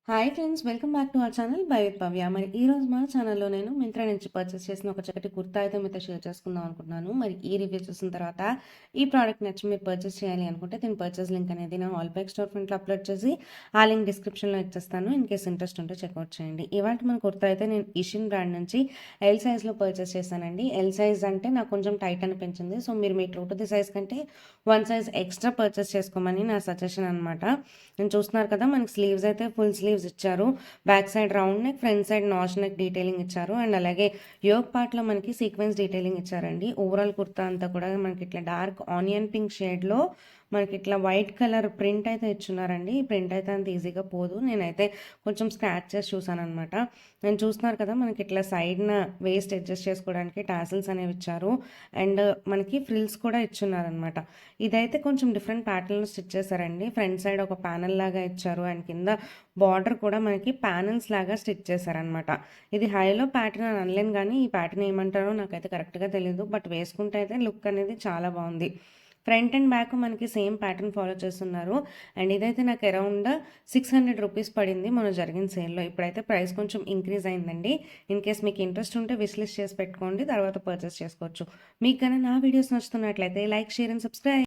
Hi friends, welcome back to our channel by with Bhavya. మరి ఈ రోజు మన ఛానల్లో నేను మింత్రా నుంచి పర్చేస్ చేసిన ఒక చక్కటి కుర్తా అయితే మీతో షేర్ చేసుకుందాం అనుకుంటున్నాను. మరి ఈ రివ్యూ చూసిన తర్వాత ఈ ప్రోడక్ట్ నచ్చి మీరు పర్చేస్ చేయాలి అనుకుంటే దీని పర్చేస్ లింక్ అనేది నేను ఆల్ బ్యాక్ స్టోర్ ఫ్రంట్లో అప్లోడ్ చేసి ఆ లింక్ డిస్క్రిప్షన్లో ఇచ్చేస్తాను. ఇన్ కేస్ ఇంట్రెస్ట్ ఉంటే చెక్అవుట్ చేయండి. ఇవాళ మన కుర్తా అయితే నేను ఇషిన్ బ్రాండ్ నుంచి ఎల్ సైజ్లో పర్చేస్ చేశానండి. ఎల్ సైజ్ అంటే నాకు కొంచెం టైట్ అనిపించింది. సో మీరు మీ ట్రూ టు ది సైజ్ కంటే 1 సైజ్ ఎక్స్ట్రా పర్చేస్ చేసుకోమని నా సజెషన్ అనమాట. నేను చూస్తున్నారు కదా, మనకి స్లీవ్స్ అయితే ఫుల్ స్లీవ్స్ ఇచ్చారు. Back side round neck, front side notch neck detailing ఇచ్చారు. అండ్ అలాగే యోగ్ పార్ట్ లో మనకి సీక్వెన్స్ డీటెయిలింగ్ ఇచ్చారండి. ఓవరాల్ కుర్తా అంతా కూడా మనకి ఇట్లా డార్క్ ఆనియన్ పింక్ షేడ్ లో మనకి ఇట్లా వైట్ కలర్ ప్రింట్ అయితే ఇచ్చున్నారండి. ఈ ప్రింట్ అయితే అంత ఈజీగా పోదు. నేనైతే కొంచెం స్క్రాచ్ చేసి చూసాను అనమాట. నేను చూస్తున్నారు కదా, మనకి ఇట్లా సైడ్న వేస్ట్ అడ్జస్ట్ చేసుకోవడానికి టాసిల్స్ అనేవి ఇచ్చారు. అండ్ మనకి ఫ్రిల్స్ కూడా ఇచ్చున్నారనమాట. ఇదైతే కొంచెం డిఫరెంట్ ప్యాటర్న్ స్టిచ్ చేశారండి. ఫ్రంట్ సైడ్ ఒక ప్యానల్ లాగా ఇచ్చారు. అండ్ కింద బార్డర్ కూడా మనకి ప్యానల్స్ లాగా స్టిచ్ చేశారనమాట. ఇది హైలో ప్యాటర్న్ అని అనలేను, కానీ ఈ ప్యాటర్న్ ఏమంటారో నాకైతే కరెక్ట్గా తెలియదు. బట్ వేసుకుంటే అయితే లుక్ అనేది చాలా బాగుంది. ఫ్రంట్ అండ్ బ్యాక్ మనకి సేమ్ ప్యాటర్న్ ఫాలో చేస్తున్నారు. అండ్ ఇదైతే నాకు అరౌండ్ 600 రూపీస్ పడింది మొన్న జరిగిన సేల్లో. ఇప్పుడైతే ప్రైస్ కొంచెం ఇంక్రీజ్ అయిందండి. ఇన్ కేస్ మీకు ఇంట్రెస్ట్ ఉంటే విష్ లిస్ట్ చేసి పెట్టుకోండి, తర్వాత పర్చేస్ చేసుకోవచ్చు. మీకు కానీ నా వీడియోస్ నచ్చుతున్నట్లయితే లైక్, షేర్ అండ్ సబ్స్క్రైబ్.